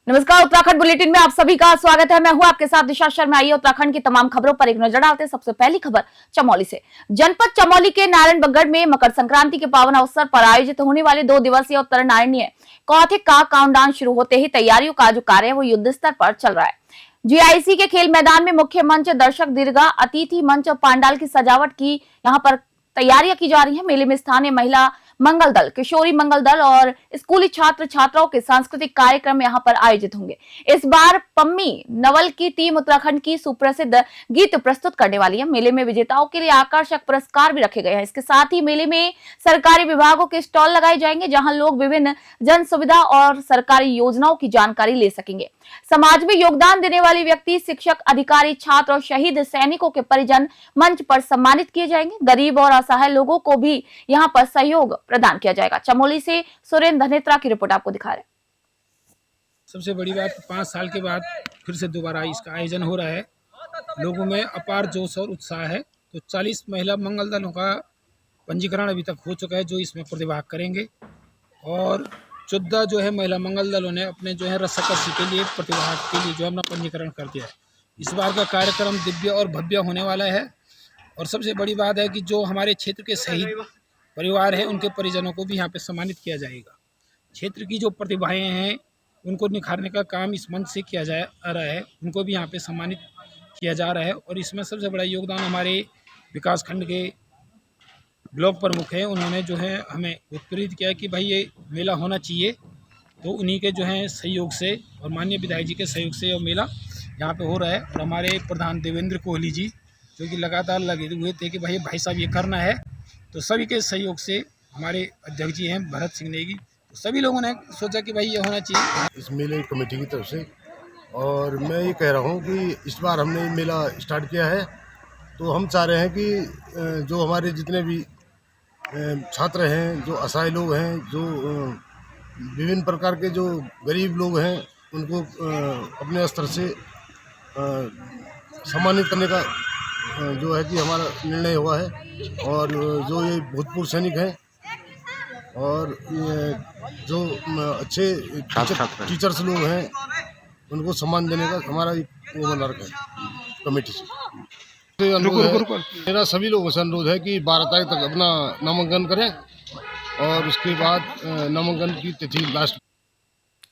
नमस्कार, उत्तराखंड बुलेटिन में आप सभी का स्वागत है। मैं हूं आपके साथ दिशा शर्मा। आइए उत्तराखंड की तमाम खबरों पर एक नजर डालते हैं। सबसे पहली खबर चमोली से। जनपद चमोली के नारायणगढ़ में मकर संक्रांति के पावन अवसर पर आयोजित होने वाले 2 दिवसीय उत्तर नारायणीय कौथिक का काउंटडाउन शुरू होते ही तैयारियों का जो कार्य है वो युद्ध स्तर पर चल रहा है। जीआईसी के खेल मैदान में मुख्य मंच, दर्शक दीर्घा, अतिथि मंच और पांडाल की सजावट की यहाँ पर तैयारियां की जा रही है। मेले में स्थानीय महिला मंगल दल, किशोरी मंगल दल और स्कूली छात्र छात्राओं के सांस्कृतिक कार्यक्रम यहाँ पर आयोजित होंगे। इस बार पम्मी नवल की टीम उत्तराखंड की सुप्रसिद्ध गीत प्रस्तुत करने वाली है। मेले में विजेताओं के लिए आकर्षक पुरस्कार भी रखे गए हैं। इसके साथ ही मेले में सरकारी विभागों के स्टॉल लगाए जाएंगे, जहां लोग विभिन्न जन सुविधा और सरकारी योजनाओं की जानकारी ले सकेंगे। समाज में योगदान देने वाले व्यक्ति, शिक्षक, अधिकारी, छात्र और शहीद सैनिकों के परिजन मंच पर सम्मानित किए जाएंगे। गरीब और असहाय लोगों को भी यहाँ पर सहयोग प्रदान किया जाएगा। चमोली से सुरेंद्र धनेत्रा की रिपोर्ट आपको दिखा रहे हैं। सबसे बड़ी बात 5 साल के बाद फिर से दोबारा इसका आयोजन हो रहा है। लोगों में अपार जोश और उत्साह है। तो 40 महिला मंगल दलों का पंजीकरण अभी तक हो चुका है जो इसमें प्रतिभाग करेंगे, और 14 जो है महिला मंगल दलों ने अपने जो है रस्साकशी के लिए प्रतिभाग के लिए जो है अपना पंजीकरण कर दिया है। इस बार का कार्यक्रम दिव्य और भव्य होने वाला है। और सबसे बड़ी बात है कि जो हमारे क्षेत्र के शहीद परिवार है उनके परिजनों को भी यहाँ पे सम्मानित किया जाएगा। क्षेत्र की जो प्रतिभाएं हैं उनको निखारने का काम इस मंच से किया जा रहा है, उनको भी यहाँ पे सम्मानित किया जा रहा है। और इसमें सबसे बड़ा योगदान हमारे विकास खंड के ब्लॉक प्रमुख हैं। उन्होंने जो है हमें उत्प्रेरित किया कि भाई ये मेला होना चाहिए। तो उन्हीं के जो है सहयोग से और माननीय विधायक जी के सहयोग से ये मेला यहाँ पे हो रहा है। और हमारे प्रधान देवेंद्र कोहली जी जो कि लगातार लगे हुए थे कि भाई साहब ये करना है, तो सभी के सहयोग से हमारे अध्यक्ष जी हैं भरत सिंह नेगी, तो सभी लोगों ने सोचा कि भाई ये होना चाहिए इस मेले कमेटी की तरफ से। और मैं ये कह रहा हूँ कि इस बार हमने मेला स्टार्ट किया है, तो हम चाह रहे हैं कि जो हमारे जितने भी छात्र हैं, जो असहाय लोग हैं, जो विभिन्न प्रकार के जो गरीब लोग हैं, उनको अपने स्तर से सम्मानित करने का जो है कि हमारा निर्णय हुआ है। और जो ये भूतपूर्व सैनिक हैं और जो अच्छे टीचर्स लोग हैं उनको सम्मान देने का हमारा अनुरोध है कमेटी से। मेरा सभी लोगों से अनुरोध है कि 12 तारीख तक अपना नामांकन करें और उसके बाद नामांकन की तिथि लास्ट।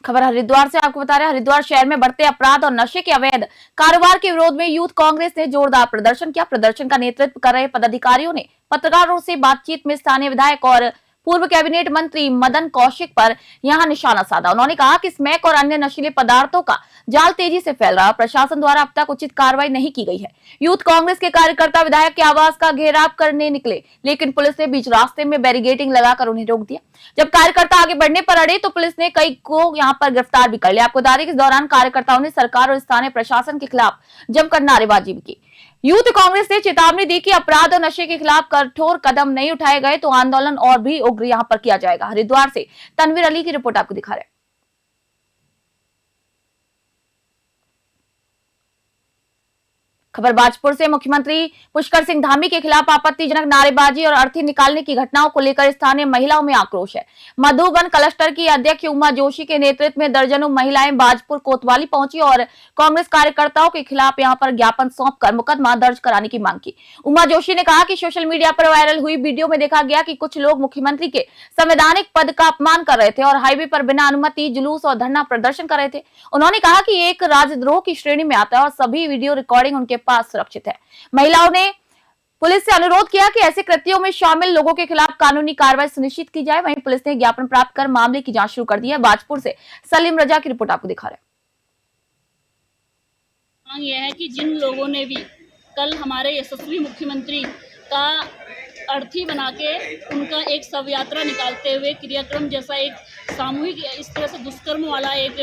खबर हरिद्वार से आपको बता रहे हैं। हरिद्वार शहर में बढ़ते अपराध और नशे के अवैध कारोबार के विरोध में यूथ कांग्रेस ने जोरदार प्रदर्शन किया। प्रदर्शन का नेतृत्व कर रहे पदाधिकारियों ने पत्रकारों से बातचीत में स्थानीय विधायक और पूर्व कैबिनेट मंत्री मदन कौशिक पर यहां निशाना साधा। उन्होंने कहा कि स्मैक और अन्य नशीले पदार्थों का जाल तेजी से फैल रहा है। प्रशासन द्वारा अब तक उचित कार्रवाई नहीं की गई है। यूथ कांग्रेस के कार्यकर्ता विधायक के आवास का घेराव करने निकले, लेकिन पुलिस ने बीच रास्ते में बैरिकेडिंग लगाकर उन्हें रोक दिया। जब कार्यकर्ता आगे बढ़ने पर अड़े तो पुलिस ने कई को यहां पर गिरफ्तार भी कर लिया। आपको बता दें कि इस दौरान कार्यकर्ताओं ने सरकार और स्थानीय प्रशासन के खिलाफ जमकर नारेबाजी भी की। यूथ कांग्रेस ने चेतावनी दी कि अपराध और नशे के खिलाफ कठोर कदम नहीं उठाए गए तो आंदोलन और भी उग्र यहां पर किया जाएगा। हरिद्वार से तनवीर अली की रिपोर्ट आपको दिखा रहे हैं। खबर बाजपुर से। मुख्यमंत्री पुष्कर सिंह धामी के खिलाफ आपत्तिजनक नारेबाजी और अर्थी निकालने की घटनाओं को लेकर स्थानीय महिलाओं में आक्रोश है। मधुबन क्लस्टर की अध्यक्ष उमा जोशी के नेतृत्व में दर्जनों महिलाएं बाजपुर कोतवाली पहुंची और कांग्रेस कार्यकर्ताओं के खिलाफ यहां पर ज्ञापन सौंपकर मुकदमा दर्ज कराने की मांग की। उमा जोशी ने कहा कि सोशल मीडिया पर वायरल हुई वीडियो में देखा गया कि कुछ लोग मुख्यमंत्री के संवैधानिक पद का अपमान कर रहे थे और हाईवे पर बिना अनुमति जुलूस और धरना प्रदर्शन कर रहे थे। उन्होंने कहा कि एक राजद्रोह की श्रेणी में आता है और सभी वीडियो रिकॉर्डिंग उनके पास सुरक्षित है। महिलाओं ने पुलिस से अनुरोध किया कि ऐसे कृत्यों में शामिल लोगों के खिलाफ कानूनी कार्रवाई सुनिश्चित की जाए। वहीं पुलिस ने ज्ञापन प्राप्त कर मामले की जांच शुरू कर दी है। बाजपुर से सलीम रजा की रिपोर्ट आपको दिखा रहे हैं। मांग यह है कि जिन लोगों ने भी कल हमारे यशस्वी मुख्यमंत्री का अर्थी बना के उनका एक शव यात्रा निकालते हुए क्रियाक्रम जैसा एक सामूहिक इस तरह से दुष्कर्म वाला एक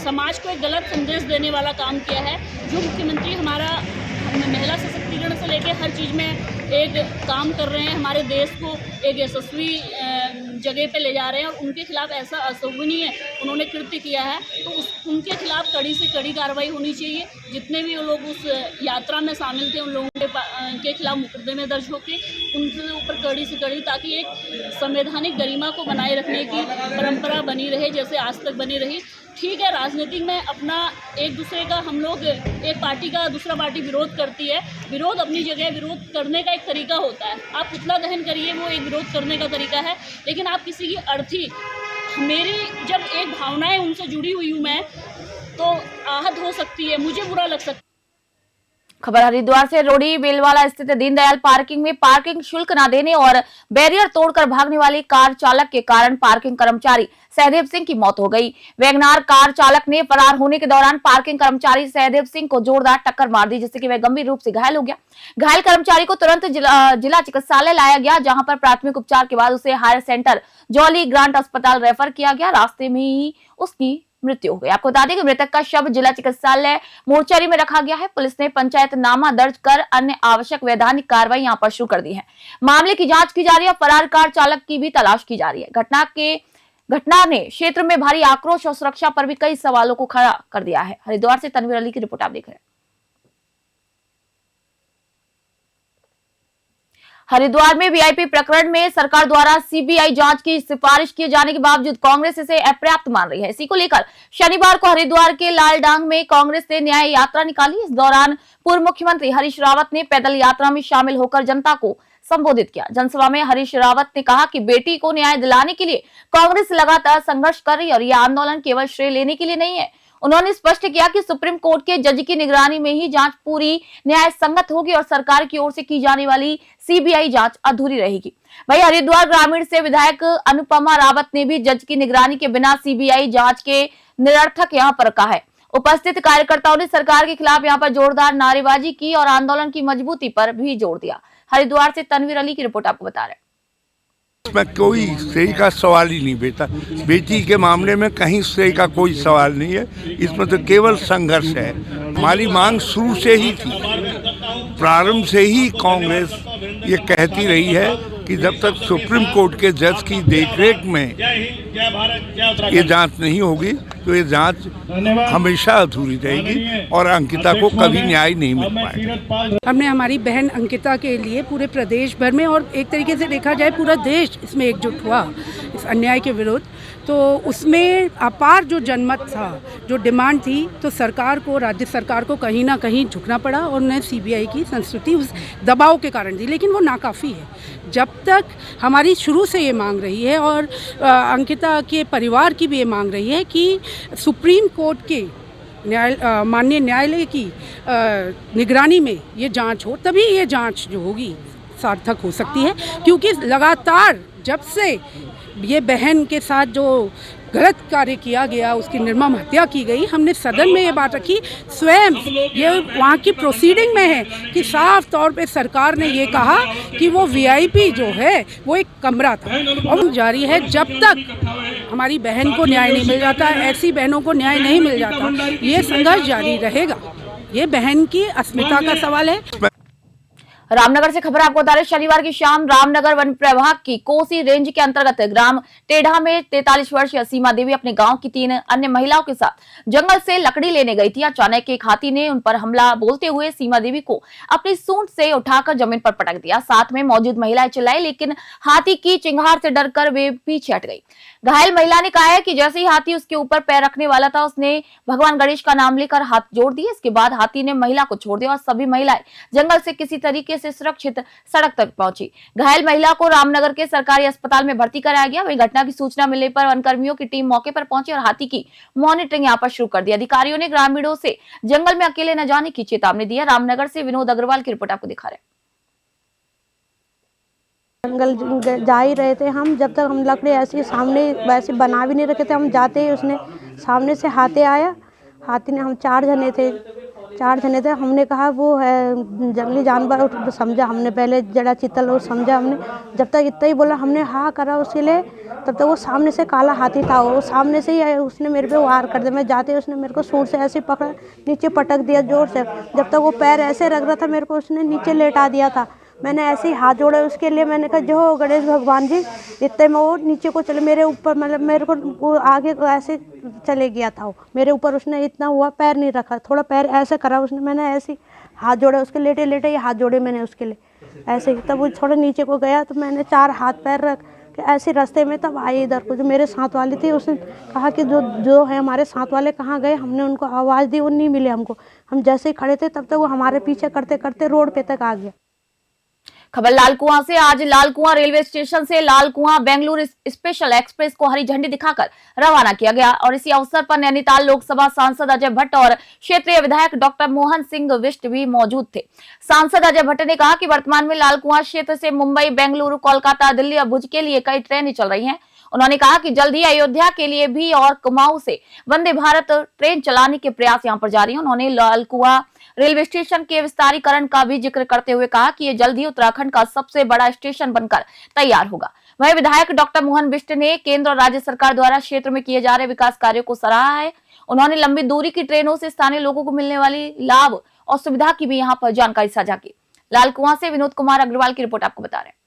समाज को एक गलत संदेश देने वाला काम किया है, जो मुख्यमंत्री हमारा महिला सशक्तिकरण से लेकर हर चीज़ में एक काम कर रहे हैं, हमारे देश को एक यशस्वी जगह पे ले जा रहे हैं। और उनके खिलाफ ऐसा अशोभनीय उन्होंने कृत्य किया है, तो उनके खिलाफ कड़ी से कड़ी कार्रवाई होनी चाहिए। जितने भी लोग उस यात्रा में शामिल थे उन लोगों के खिलाफ मुकदमे दर्ज होकर उनके ऊपर कड़ी से कड़ी, ताकि एक संवैधानिक गरिमा को बनाए रखने की परंपरा बनी रहे जैसे आज तक बनी रही। ठीक है, राजनीतिक में अपना एक दूसरे का हम लोग एक पार्टी का दूसरा पार्टी विरोध करती है, विरोध अपनी जगह विरोध करने का एक तरीका होता है। आप पुतला दहन करिए, वो एक विरोध करने का तरीका है, लेकिन आप किसी की अर्थी, मेरी जब एक भावनाएं उनसे जुड़ी हुई हूँ मैं, तो आहत हो सकती है, मुझे बुरा लग सकता है। खबर हरिद्वार से। रोडी बेलवाला स्थित दीनदयाल पार्किंग में पार्किंग शुल्क न देने और बैरियर तोड़कर भागने वाले कार चालक के कारण पार्किंग कर्मचारी सहदेव सिंह की मौत हो गई। वैगनार कार चालक ने फरार होने के दौरान पार्किंग कर्मचारी सहदेव सिंह को जोरदार टक्कर मार दी, जिससे कि वह गंभीर रूप से घायल हो गया। घायल कर्मचारी को तुरंत जिला चिकित्सालय लाया गया, जहां पर प्राथमिक उपचार के बाद उसे हायर सेंटर जॉली ग्रांट अस्पताल रेफर किया गया। रास्ते में ही उसकी मृत्यु हो गई। आपको बता दें कि मृतक का शव जिला चिकित्सालय मोर्चरी में रखा गया है। पुलिस ने पंचायतनामा दर्ज कर अन्य आवश्यक वैधानिक कार्रवाई यहां पर शुरू कर दी है। मामले की जांच की जा रही है। फरार कार चालक की भी तलाश की जा रही है। घटना ने क्षेत्र में भारी आक्रोश और सुरक्षा पर भी कई सवालों को खड़ा कर दिया है। हरिद्वार से तनवीर अली की रिपोर्ट आप देख रहे हैं। हरिद्वार में वीआईपी प्रकरण में सरकार द्वारा सीबीआई जांच की सिफारिश किए जाने के बावजूद कांग्रेस इसे अपर्याप्त मान रही है। इसी को लेकर शनिवार को हरिद्वार के लालडांग में कांग्रेस ने न्याय यात्रा निकाली। इस दौरान पूर्व मुख्यमंत्री हरीश रावत ने पैदल यात्रा में शामिल होकर जनता को संबोधित किया। जनसभा में हरीश रावत ने कहा कि बेटी को न्याय दिलाने के लिए कांग्रेस लगातार संघर्ष कर रही है और यह आंदोलन केवल श्रेय लेने के लिए नहीं है। उन्होंने स्पष्ट किया कि सुप्रीम कोर्ट के जज की निगरानी में ही जांच पूरी न्याय संगत होगी और सरकार की ओर से की जाने वाली सीबीआई जांच अधूरी रहेगी। वहीं हरिद्वार ग्रामीण से विधायक अनुपमा रावत ने भी जज की निगरानी के बिना सीबीआई जांच के निरर्थक यहां पर कहा है। उपस्थित कार्यकर्ताओं ने सरकार के खिलाफ यहां पर जोरदार नारेबाजी की और आंदोलन की मजबूती पर भी जोर दिया। हरिद्वार से तनवीर अली की रिपोर्ट आपको बता रहे हैं। इसमें कोई श्रेय का सवाल ही नहीं बेटा, बेटी के मामले में कहीं श्रेय का कोई सवाल नहीं है। इसमें तो केवल संघर्ष है। हमारी मांग शुरू से ही थी, प्रारंभ से ही कांग्रेस ये कहती रही है कि जब तक सुप्रीम कोर्ट के जज की देखरेख में ये जांच नहीं होगी तो ये जांच हमेशा अधूरी रहेगी और अंकिता को कभी न्याय नहीं मिल पाएगा। हमने हमारी बहन अंकिता के लिए पूरे प्रदेश भर में और एक तरीके से देखा जाए पूरा देश इसमें एकजुट हुआ इस अन्याय के विरुद्ध। तो उसमें अपार जो जनमत था, जो डिमांड थी, तो सरकार को, राज्य सरकार को कहीं ना कहीं झुकना पड़ा और उन्हें सीबीआई की संस्तुति उस दबाव के कारण दी, लेकिन वो नाकाफ़ी है। जब तक हमारी शुरू से ये मांग रही है और अंकिता के परिवार की भी ये मांग रही है कि सुप्रीम कोर्ट के माननीय न्यायालय की निगरानी में ये जांच हो, तभी ये जांच जो होगी सार्थक हो सकती है। क्योंकि लगातार जब से ये बहन के साथ जो गलत कार्य किया गया, उसकी निर्मम हत्या की गई, हमने सदन में ये बात रखी, स्वयं ये वहाँ की प्रोसीडिंग में है कि साफ तौर पे सरकार ने ये कहा कि वो वीआईपी जो है वो एक कमरा था और जारी है। जब तक हमारी बहन को न्याय नहीं मिल जाता, ऐसी बहनों को न्याय नहीं मिल जाता, ये संघर्ष जारी रहेगा। ये बहन की अस्मिता का सवाल है। रामनगर से खबर आपको बता रहे, शनिवार की शाम रामनगर वन प्रभाग की कोसी रेंज के अंतर्गत ग्राम टेढ़ा में 43 वर्षीय सीमा देवी अपने गांव की 3 अन्य महिलाओं के साथ जंगल से लकड़ी लेने गई थी। अचानक एक हाथी ने उन पर हमला बोलते हुए सीमा देवी को अपनी सूंड से उठाकर जमीन पर पटक दिया। साथ में मौजूद महिलाएं चिल्लाई, लेकिन हाथी की चिंगार से डरकर वे पीछे हट गई। घायल महिला ने कहा है कि जैसे ही हाथी उसके ऊपर पैर रखने वाला था, उसने भगवान गणेश का नाम लेकर हाथ जोड़ दिए। इसके बाद हाथी ने महिला को छोड़ दिया और सभी महिलाएं जंगल से किसी तरीके से सुरक्षित सड़क तक पहुंची। घायल महिला को रामनगर के सरकारी अस्पताल में भर्ती कराया गया। वहीं घटना की सूचना मिलने पर वनकर्मियों की टीम मौके पर पहुंची और हाथी की मॉनिटरिंग यहाँ पर शुरू कर दी। अधिकारियों ने ग्रामीणों से जंगल में अकेले न जाने की चेतावनी दी है। रामनगर से विनोद अग्रवाल की रिपोर्ट आपको दिखा रहे हैं। जंगल जा ही रहे थे हम, जब तक हम लकड़ी ऐसी सामने वैसे बना भी नहीं रखे थे, हम जाते ही उसने सामने से हाथी आया। हाथी ने, हम 4 जने थे, हमने कहा वो है जंगली जानवर समझा हमने, पहले जड़ा चितल और समझा हमने। जब तक इतना ही बोला हमने हाँ करा उसके लिए, तब तक वो सामने से काला हाथी था, वो सामने से ही उसने मेरे पे वार कर दिया। मैं जाते ही उसने मेरे को सूंड से ऐसे पकड़ा, नीचे पटक दिया जोर से। जब तक वो पैर ऐसे रख रहा था मेरे को, उसने नीचे लेटा दिया था। मैंने ऐसे ही हाथ जोड़े उसके लिए, मैंने कहा जो गणेश भगवान जी, इतने में वो नीचे को चले मेरे ऊपर, मतलब मेरे को वो आगे को ऐसे चले गया था वो मेरे ऊपर। उसने इतना हुआ पैर नहीं रखा, थोड़ा पैर ऐसे करा उसने, मैंने ऐसे हाथ जोड़े उसके, लेटे लेटे ही हाथ जोड़े मैंने उसके लिए ऐसे ही। तब वो थोड़ा नीचे को गया तो मैंने 4 हाथ पैर कि ऐसे रास्ते में तब आए इधर को। जो मेरे साथ वाले थे उसने कहा कि जो है हमारे साथ वाले कहाँ गए। हमने उनको आवाज़ दी, वो नहीं मिले हमको। हम जैसे ही खड़े थे तब तक वो हमारे पीछे करते करते रोड पे तक आ गया। खबर लाल कुआं से। आज लाल कुआं रेलवे स्टेशन से लाल कुआं बेंगलुरु स्पेशल एक्सप्रेस को हरी झंडी दिखाकर रवाना किया गया और इसी अवसर पर नैनीताल लोकसभा सांसद अजय भट्ट और क्षेत्रीय विधायक डॉक्टर मोहन सिंह बिष्ट भी मौजूद थे। सांसद अजय भट्ट ने कहा कि वर्तमान में लाल कुआं क्षेत्र से मुंबई, बेंगलुरु, कोलकाता, दिल्ली और भुज के लिए कई ट्रेनें चल रही हैं। उन्होंने कहा कि जल्द ही अयोध्या के लिए भी और कुमाऊं से वंदे भारत ट्रेन चलाने के प्रयास यहां पर जारी हैं। उन्होंने लाल कुआं रेलवे स्टेशन के विस्तारीकरण का भी जिक्र करते हुए कहा कि ये जल्द ही उत्तराखंड का सबसे बड़ा स्टेशन बनकर तैयार होगा। वहीं विधायक डॉक्टर मोहन बिष्ट ने केंद्र और राज्य सरकार द्वारा क्षेत्र में किए जा रहे विकास कार्यों को सराहा है। उन्होंने लंबी दूरी की ट्रेनों से स्थानीय लोगों को मिलने वाली लाभ और सुविधा की भी यहाँ पर जानकारी साझा की। लाल कुआं से विनोद कुमार अग्रवाल की रिपोर्ट आपको बता रहे हैं।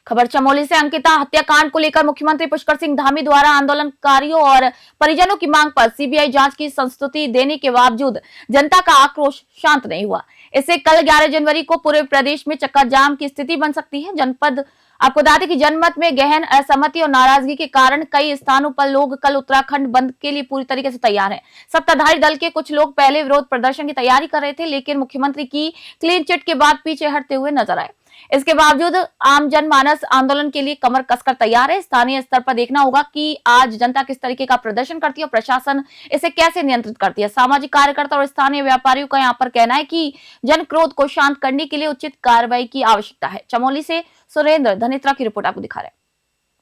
खबर चमोली से। अंकिता हत्याकांड को लेकर मुख्यमंत्री पुष्कर सिंह धामी द्वारा आंदोलनकारियों और परिजनों की मांग पर सीबीआई जांच की संस्तुति देने के बावजूद जनता का आक्रोश शांत नहीं हुआ। इससे कल 11 जनवरी को पूरे प्रदेश में चक्का जाम की स्थिति बन सकती है। जनपद आपको बता दें कि जनमत में गहन असहमति और नाराजगी के कारण कई स्थानों पर लोग कल उत्तराखंड बंद के लिए पूरी तरीके से तैयार हैं। सत्ताधारी दल के कुछ लोग पहले विरोध प्रदर्शन की तैयारी कर रहे थे, लेकिन मुख्यमंत्री की क्लीन चिट के बाद पीछे हटते हुए नजर आए। इसके बावजूद आम जनमानस आंदोलन के लिए कमर कसकर तैयार है। स्थानीय स्तर पर देखना होगा कि आज जनता किस तरीके का प्रदर्शन करती है और प्रशासन इसे कैसे नियंत्रित करती है। सामाजिक कार्यकर्ता और स्थानीय व्यापारियों का यहाँ पर कहना है कि जन क्रोध को शांत करने के लिए उचित कार्रवाई की आवश्यकता है। चमोली से सुरेंद्र धनित्रा की रिपोर्ट आपको दिखा रहे हैं।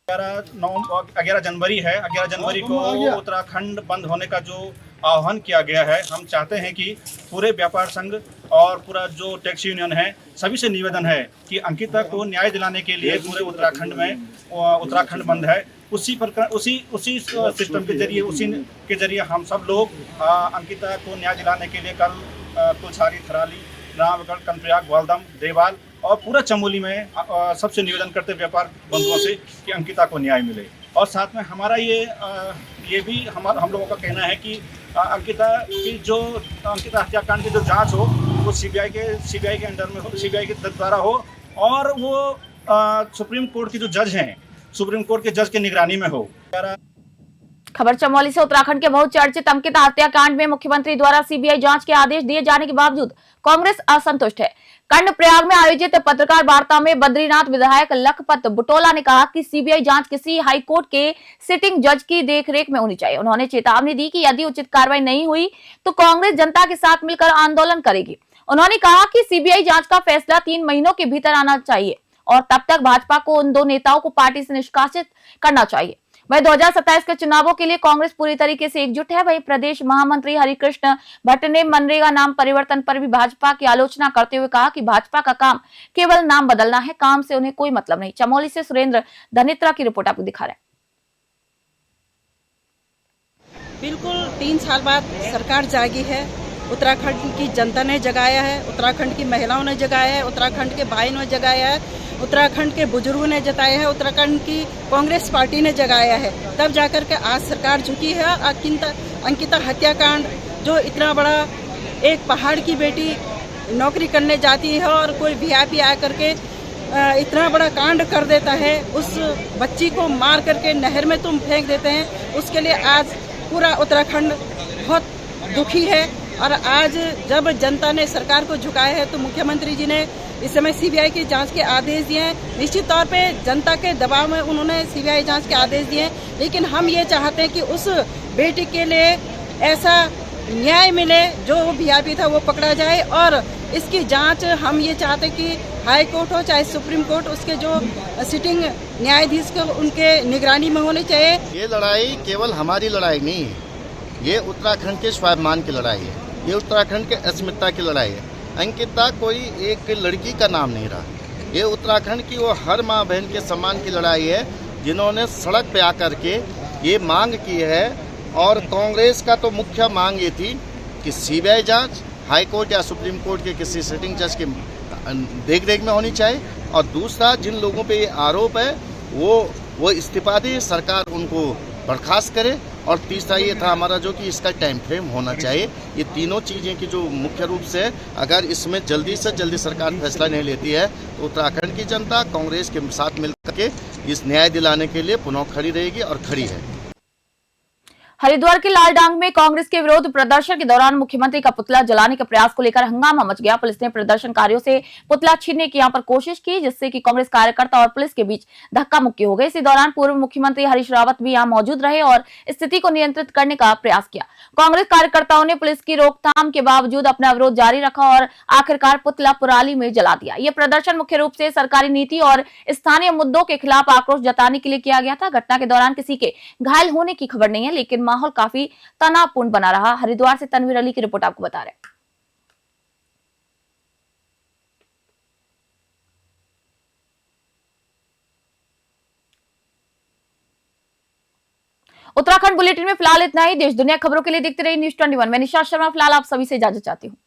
11 जनवरी है। 11 जनवरी को उत्तराखंड बंद होने का जो आह्वान किया गया है, हम चाहते हैं कि पूरे व्यापार संघ और पूरा जो टैक्सी यूनियन है, सभी से निवेदन है कि अंकिता को न्याय दिलाने के लिए पूरे उत्तराखंड में उत्तराखंड बंद है। उसी सिस्टम के जरिए, उसी के जरिए हम सब लोग अंकिता को न्याय दिलाने के लिए कल कुलसारी, थराली, रामगढ़, कर्णप्रयाग, ग्वालदम, देवाल और पूरा चमोली में सबसे निवेदन करते व्यापार बंधुओं से कि अंकिता को न्याय मिले। और साथ में हमारा ये भी हम लोगों का कहना है कि अंकिता हत्याकांड की जो जांच हो वो सीबीआई के अंडर में हो, सीबीआई के द्वारा हो और वो सुप्रीम कोर्ट के जो जज हैं, सुप्रीम कोर्ट के जज के निगरानी में हो। खबर चमोली से। उत्तराखंड के बहुचर्चित अंकिता हत्याकांड में मुख्यमंत्री द्वारा सीबीआई जांच के आदेश दिए जाने के बावजूद कांग्रेस असंतुष्ट है। कर्णप्रयाग में आयोजित पत्रकार वार्ता में बद्रीनाथ विधायक लखपत बुटोला ने कहा कि सीबीआई जांच किसी हाईकोर्ट के सिटिंग जज की देखरेख में होनी चाहिए। उन्होंने चेतावनी दी कि यदि उचित कार्रवाई नहीं हुई तो कांग्रेस जनता के साथ मिलकर आंदोलन करेगी। उन्होंने कहा कि सीबीआई जांच का फैसला 3 महीनों के भीतर आना चाहिए और तब तक भाजपा को उन 2 नेताओं को पार्टी से निष्कासित करना चाहिए। वहीं 2027 के चुनावों के लिए कांग्रेस पूरी तरीके से एकजुट है। वहीं प्रदेश महामंत्री हरिकृष्ण भट्ट ने मनरेगा नाम परिवर्तन पर भी भाजपा की आलोचना करते हुए कहा कि भाजपा का काम केवल नाम बदलना है, काम से उन्हें कोई मतलब नहीं। चमोली से सुरेंद्र धनित्रा की रिपोर्ट आपको दिखा रहे हैं। बिल्कुल 3 साल बाद सरकार जागी है। उत्तराखंड की जनता ने जगाया है, उत्तराखंड की महिलाओं ने जगाया है, उत्तराखंड के भाइयों ने जगाया है, उत्तराखंड के बुजुर्गों ने जताया है, उत्तराखंड की कांग्रेस पार्टी ने जगाया है। तब जाकर के आज सरकार झुकी है। अंकिता हत्याकांड जो इतना बड़ा, एक पहाड़ की बेटी नौकरी करने जाती है और कोई वीआईपी आकर के इतना बड़ा कांड कर देता है, उस बच्ची को मार करके नहर में तुम फेंक देते हैं, उसके लिए आज पूरा उत्तराखंड बहुत दुखी है। और आज जब जनता ने सरकार को झुकाया है तो मुख्यमंत्री जी ने इस समय सीबीआई की जांच के आदेश दिए हैं। निश्चित तौर पे जनता के दबाव में उन्होंने सीबीआई जांच के आदेश दिए हैं, लेकिन हम ये चाहते हैं कि उस बेटी के लिए ऐसा न्याय मिले, जो वीआईपी था वो पकड़ा जाए और इसकी जांच हम ये चाहते हैं कि हाई कोर्ट हो चाहे सुप्रीम कोर्ट, उसके जो सिटिंग न्यायाधीश को उनके निगरानी में होनी चाहिए। ये लड़ाई केवल हमारी लड़ाई नहीं है, ये उत्तराखंड के स्वाभिमान की लड़ाई है, ये उत्तराखंड के अस्मिता की लड़ाई है। अंकिता कोई एक लड़की का नाम नहीं रहा, ये उत्तराखंड की वो हर माँ बहन के सम्मान की लड़ाई है जिन्होंने सड़क पे आकर के ये मांग की है। और कांग्रेस का तो मुख्य मांग ये थी कि सीबीआई जांच हाई कोर्ट या सुप्रीम कोर्ट के किसी सिटिंग जज के देख में होनी चाहिए। और दूसरा, जिन लोगों पे ये आरोप है वो इस्तीफा दे, सरकार उनको बर्खास्त करे और तीसरा ये था हमारा जो कि इसका टाइम फ्रेम होना चाहिए। ये तीनों चीज़ें की जो मुख्य रूप से अगर इसमें जल्दी से जल्दी सरकार फैसला नहीं लेती है तो उत्तराखंड की जनता कांग्रेस के साथ मिलकर के इस न्याय दिलाने के लिए पुनः खड़ी रहेगी और खड़ी है। हरिद्वार के लालडांग में कांग्रेस के विरोध प्रदर्शन के दौरान मुख्यमंत्री का पुतला जलाने के प्रयास को लेकर हंगामा मच गया। पुलिस ने प्रदर्शनकारियों से पुतला छीनने की यहां पर कोशिश की, जिससे कि कांग्रेस कार्यकर्ता और पुलिस के बीच धक्का मुक्की हो गई। इसी दौरान पूर्व मुख्यमंत्री हरीश रावत भी यहां मौजूद रहे और स्थिति को नियंत्रित करने का प्रयास किया। कांग्रेस कार्यकर्ताओं ने पुलिस की रोकथाम के बावजूद अपना विरोध जारी रखा और आखिरकार पुतला पराली में जला दिया। ये प्रदर्शन मुख्य रूप से सरकारी नीति और स्थानीय मुद्दों के खिलाफ आक्रोश जताने के लिए किया गया था। घटना के दौरान किसी के घायल होने की खबर नहीं है, लेकिन माहौल काफी तनावपूर्ण बना रहा। हरिद्वार से तनवीर अली की रिपोर्ट आपको बता रहे हैं। उत्तराखंड बुलेटिन में फिलहाल इतना ही। देश दुनिया खबरों के लिए देखते रहिए न्यूज़ 21। मैं निशा शर्मा फिलहाल आप सभी से इजाजत चाहती हूँ।